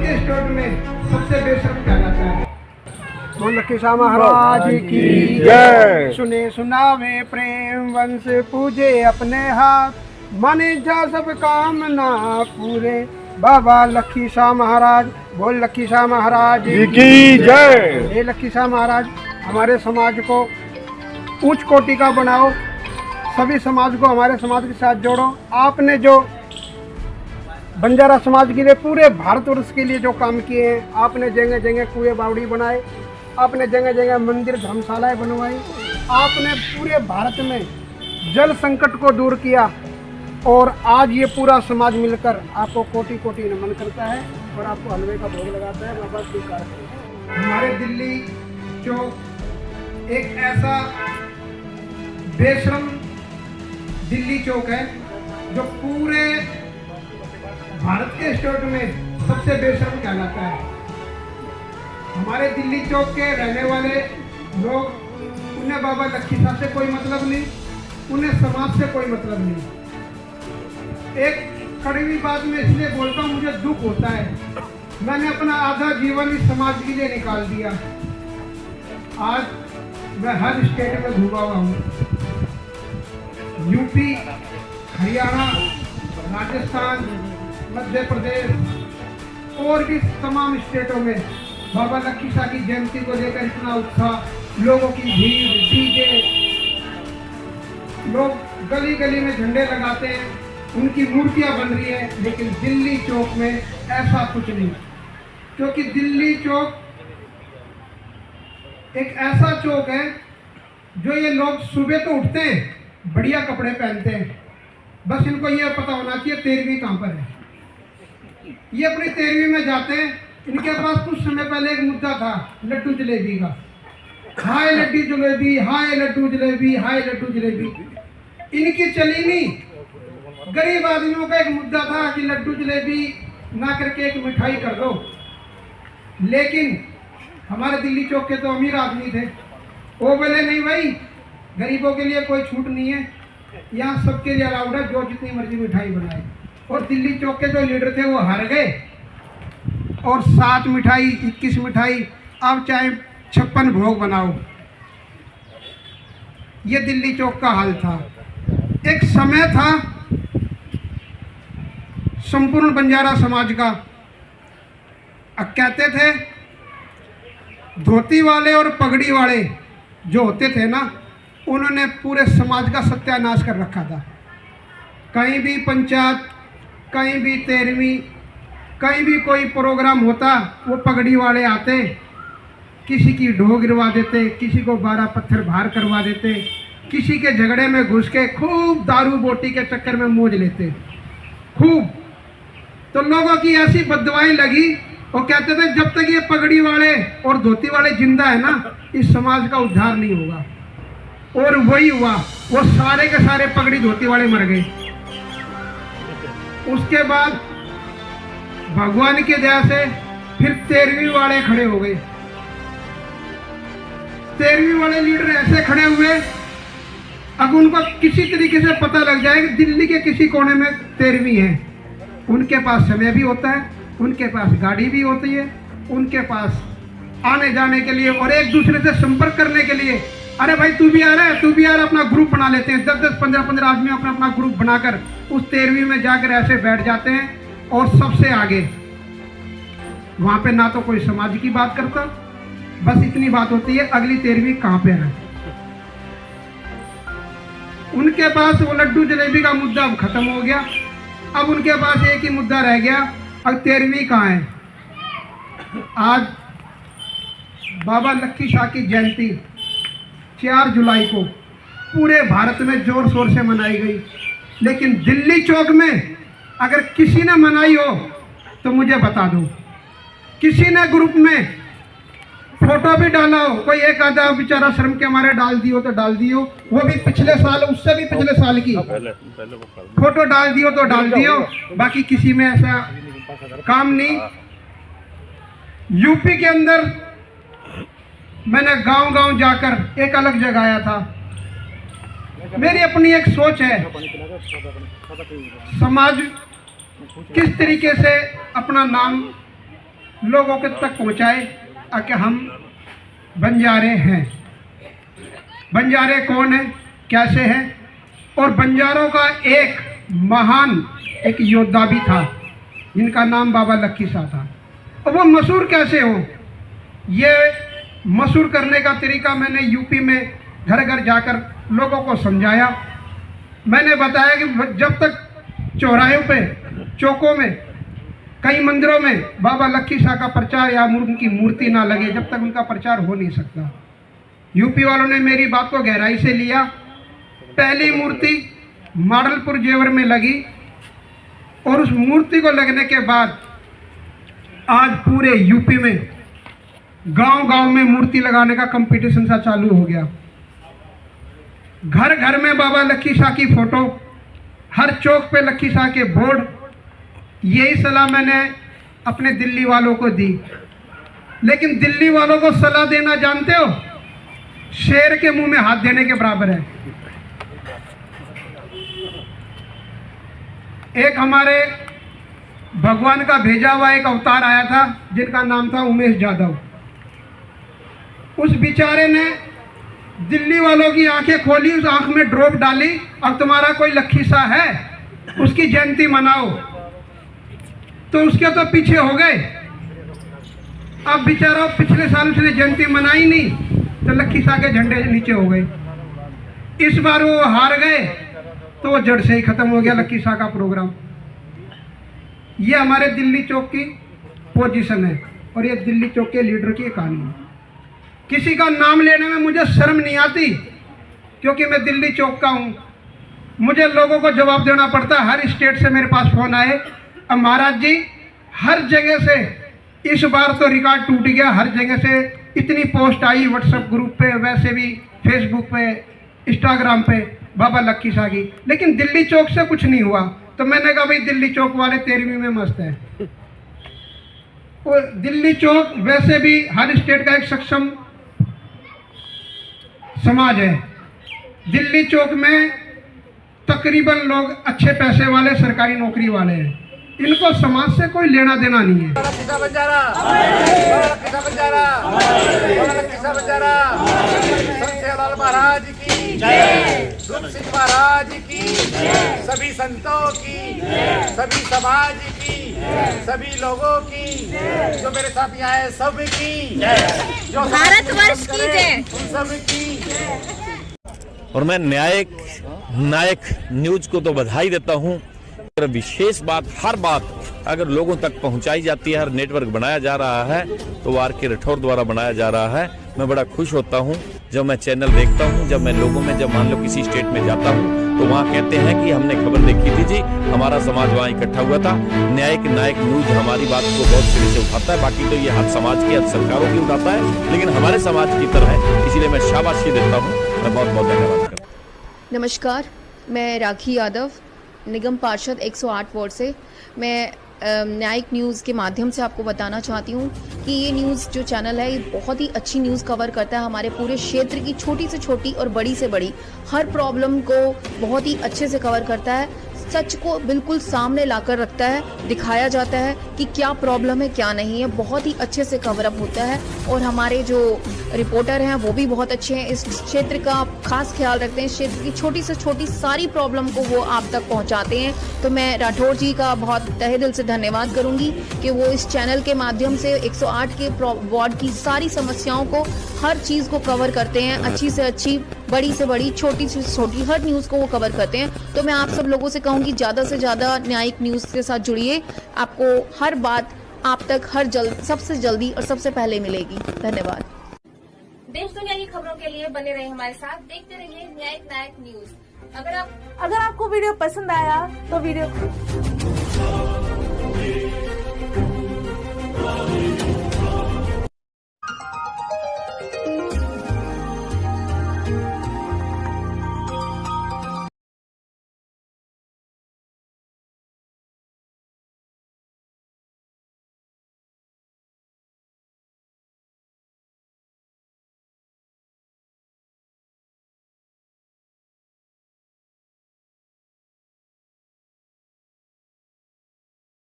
के स्टेट में सबसे बेशर्म कहलाता है। बोल लखी शाह महाराज की जय। सुने सुनावे प्रेम वंश पूजे अपने हाथ, माने जा सब कामना पूरे बाबा लखी शाह महाराज। बोल लखी शाह महाराज की जय। हे लखी शाह महाराज, हमारे समाज को उच्च कोटि का बनाओ, सभी समाज को हमारे समाज के साथ जोड़ो। आपने जो बंजारा समाज के लिए पूरे भारतवर्ष के लिए जो काम किए हैं, आपने जगह जगह कुएं बावड़ी बनाए, आपने जगह जगह मंदिर धर्मशालाएं बनवाई, आपने पूरे भारत में जल संकट को दूर किया और आज ये पूरा समाज मिलकर आपको कोटि कोटि नमन करता है और आपको हलवे का भोग लगाता है। बाबा स्वीकार करें। हमारे दिल्ली चौक एक ऐसा बेशर्म दिल्ली चौक है जो पूरे भारत के स्टेट में सबसे बेशर्म कहलाता है। हमारे दिल्ली चौक के रहने वाले लोग, उन्हें बाबा लखी शाह से कोई मतलब नहीं, उन्हें समाज से कोई मतलब नहीं। एक कड़वी बात में इसलिए बोलता हूँ, मुझे दुख होता है, मैंने अपना आधा जीवन इस समाज के लिए निकाल दिया। आज मैं हर स्टेट में घूमा हुआ हूँ, यूपी, हरियाणा, राजस्थान, मध्य प्रदेश और भी तमाम स्टेटों में बाबा लखी शाह की जयंती को लेकर इतना उत्साह, लोगों की भीड़, डीजे, लोग गली गली में झंडे लगाते हैं, उनकी मूर्तियां बन रही है। लेकिन दिल्ली चौक में ऐसा कुछ नहीं, क्योंकि दिल्ली चौक एक ऐसा चौक है जो ये लोग सुबह तो उठते हैं, बढ़िया कपड़े पहनते हैं, बस इनको ये पता होना चाहिए 13वीं कहाँ पर है। ये अपनी 13वीं में जाते हैं। इनके पास कुछ समय पहले एक मुद्दा था लड्डू जलेबी का, हाय लड्डू जलेबी, हाय लड्डू जलेबी, हाय लड्डू जलेबी। इनकी चली नहीं। गरीब आदमियों का एक मुद्दा था कि लड्डू जलेबी ना करके एक मिठाई कर दो। लेकिन हमारे दिल्ली चौक के तो अमीर आदमी थे, वो बोले नहीं भाई, गरीबों के लिए कोई छूट नहीं है, यहाँ सबके लिए अलाउड है, जो जितनी मर्जी मिठाई बनाए। और दिल्ली चौक के जो लीडर थे वो हार गए और 7 मिठाई, 21 मिठाई, अब चाहे 56 भोग बनाओ। ये दिल्ली चौक का हाल था। एक समय था संपूर्ण बंजारा समाज का, अब कहते थे धोती वाले और पगड़ी वाले जो होते थे ना, उन्होंने पूरे समाज का सत्यानाश कर रखा था। कहीं भी पंचायत, कहीं भी 13वीं, कहीं भी कोई प्रोग्राम होता, वो पगड़ी वाले आते, किसी की ढो गिरवा देते, किसी को 12 पत्थर भार करवा देते, किसी के झगड़े में घुस के खूब दारू बोटी के चक्कर में मौज लेते खूब। तो लोगों की ऐसी बददुआएं लगी, वो कहते थे जब तक ये पगड़ी वाले और धोती वाले जिंदा है ना, इस समाज का उद्धार नहीं होगा। और वही हुआ, वो सारे के सारे पगड़ी धोती वाले मर गए। उसके बाद भगवान की दया से फिर 13वीं वाले खड़े हो गए। 13वीं वाले लीडर ऐसे खड़े हुए, अब उनको किसी तरीके से पता लग जाए कि दिल्ली के किसी कोने में 13वीं है। उनके पास समय भी होता है, उनके पास गाड़ी भी होती है, उनके पास आने जाने के लिए और एक दूसरे से संपर्क करने के लिए, अरे भाई तू भी आ रहा है, तू भी आ रहा है, अपना ग्रुप बना लेते हैं। 10-10, 15-15 आदमी अपना अपना ग्रुप बनाकर उस 13वीं में जाकर ऐसे बैठ जाते हैं और सबसे आगे वहां पे ना तो कोई समाज की बात करता, बस इतनी बात होती है अगली 13वीं कहाँ पे है। उनके पास वो लड्डू जलेबी का मुद्दा अब खत्म हो गया, अब उनके पास एक ही मुद्दा रह गया, अब 13वीं कहाँ है। आज बाबा लखी शाह की जयंती 4 जुलाई को पूरे भारत में जोर शोर से मनाई गई, लेकिन दिल्ली चौक में अगर किसी ने मनाई हो तो मुझे बता दो। किसी ने ग्रुप में फोटो भी डाला हो, कोई एक आधा बेचारा शर्म के मारे डाल दियो तो डाल दियो, वो भी पिछले साल, उससे भी पिछले साल की फोटो डाल दियो तो डाल दियो, बाकी किसी में ऐसा काम नहीं। यूपी के अंदर मैंने गांव-गांव जाकर एक अलग जगाया था। मेरी अपनी एक सोच है, समाज किस तरीके से अपना नाम लोगों के तक पहुंचाए कि हम बंजारे हैं। बंजारे कौन है, कैसे हैं, और बंजारों का एक महान एक योद्धा भी था जिनका नाम बाबा लक्की शाह था। और वो मशहूर कैसे हो, ये मशहूर करने का तरीका मैंने यूपी में घर घर जाकर लोगों को समझाया। मैंने बताया कि जब तक चौराहे पे, चौकों में, कई मंदिरों में बाबा लक्की शाह का प्रचार या उनकी मूर्ति ना लगे, जब तक उनका प्रचार हो नहीं सकता। यूपी वालों ने मेरी बात को गहराई से लिया। पहली मूर्ति मॉडलपुर जेवर में लगी और उस मूर्ति को लगने के बाद आज पूरे यूपी में गांव-गांव में मूर्ति लगाने का कंपटीशन सा चालू हो गया। घर घर में बाबा लक्की शाह की फोटो, हर चौक पे लक्की शाह के बोर्ड। यही सलाह मैंने अपने दिल्ली वालों को दी, लेकिन दिल्ली वालों को सलाह देना जानते हो, शेर के मुंह में हाथ देने के बराबर है। एक हमारे भगवान का भेजा हुआ एक अवतार आया था जिनका नाम था उमेश जाधव। उस बेचारे ने दिल्ली वालों की आंखें खोली, उस आंख में ड्रॉप डाली, अब तुम्हारा कोई लक्की शाह है, उसकी जयंती मनाओ। तो उसके तो पीछे हो गए। अब बेचारा पिछले साल उसने जयंती मनाई नहीं, तो लक्की शाह के झंडे नीचे हो गए। इस बार वो हार गए तो वो जड़ से ही खत्म हो गया लक्की शाह का प्रोग्राम। ये हमारे दिल्ली चौक की पोजीशन है और ये दिल्ली चौक के लीडर की कहानी है। किसी का नाम लेने में मुझे शर्म नहीं आती, क्योंकि मैं दिल्ली चौक का हूँ। मुझे लोगों को जवाब देना पड़ता है। हर स्टेट से मेरे पास फोन आए, अब महाराज जी हर जगह से इस बार तो रिकॉर्ड टूट गया, हर जगह से इतनी पोस्ट आई व्हाट्सएप ग्रुप पे, वैसे भी फेसबुक पे, इंस्टाग्राम पे बाबा लक्की शाह की, लेकिन दिल्ली चौक से कुछ नहीं हुआ। तो मैंने कहा भाई दिल्ली चौक वाले 13वीं में मस्त है। और दिल्ली चौक वैसे भी हर स्टेट का एक सक्षम समाज है। दिल्ली चौक में तकरीबन लोग अच्छे पैसे वाले, सरकारी नौकरी वाले हैं। इनको समाज से कोई लेना देना नहीं है। महाराज की जय, सिंह महाराज की, सभी संतों की, सभी समाज की, सभी लोगों की, जो मेरे साथ यहाँ आए सब की, जो भारतवर्ष की जय, सब की। और मैं नायक न्यूज को तो बधाई देता हूं। अगर विशेष बात, हर बात अगर लोगों तक पहुंचाई जाती है, हर नेटवर्क बनाया जा रहा है, तो वो आर.के. राठौर द्वारा बनाया जा रहा है। मैं बड़ा खुश होता हूं जब मैं चैनल देखता हूं, जब मैं लोगों में, जब मान लो किसी स्टेट में जाता हूं तो वहां कहते हैं कि हमने खबर देखी थी जी, हमारा समाज वहां इकट्ठा हुआ था। नायक न्यूज हमारी बात को बहुत सिरे से उठाता है। बाकी तो ये हर समाज की, हर सरकारों की उठाता है, लेकिन हमारे समाज की तरह है, इसीलिए मैं शाबाशी देता हूँ। मैं बहुत बहुत धन्यवाद करता हूँ। नमस्कार, मैं राखी यादव, निगम पार्षद 108 वार्ड से। मैं न्यायिक न्यूज़ के माध्यम से आपको बताना चाहती हूँ कि ये न्यूज़ जो चैनल है, ये बहुत ही अच्छी न्यूज़ कवर करता है। हमारे पूरे क्षेत्र की छोटी से छोटी और बड़ी से बड़ी हर प्रॉब्लम को बहुत ही अच्छे से कवर करता है। सच को बिल्कुल सामने लाकर रखता है, दिखाया जाता है कि क्या प्रॉब्लम है, क्या नहीं है। बहुत ही अच्छे से कवर अप होता है और हमारे जो रिपोर्टर हैं वो भी बहुत अच्छे हैं। इस क्षेत्र का खास ख्याल रखते हैं। इस क्षेत्र की छोटी से छोटी सारी प्रॉब्लम को वो आप तक पहुंचाते हैं। तो मैं राठौर जी का बहुत तहे दिल से धन्यवाद करूंगी कि वो इस चैनल के माध्यम से 108 के वार्ड की सारी समस्याओं को, हर चीज़ को कवर करते हैं। अच्छी से अच्छी, बड़ी से बड़ी, छोटी से छोटी हर न्यूज़ को वो कवर करते हैं। तो मैं आप सब लोगों से कहूँगी ज़्यादा से ज़्यादा न्यायिक न्यूज़ के साथ जुड़िए। आपको हर बात आप तक सबसे जल्दी और सबसे पहले मिलेगी। धन्यवाद। देश दुनिया की खबरों के लिए बने रहे हमारे साथ, देखते रहिए नायक न्यूज। अगर आपको वीडियो पसंद आया तो वीडियो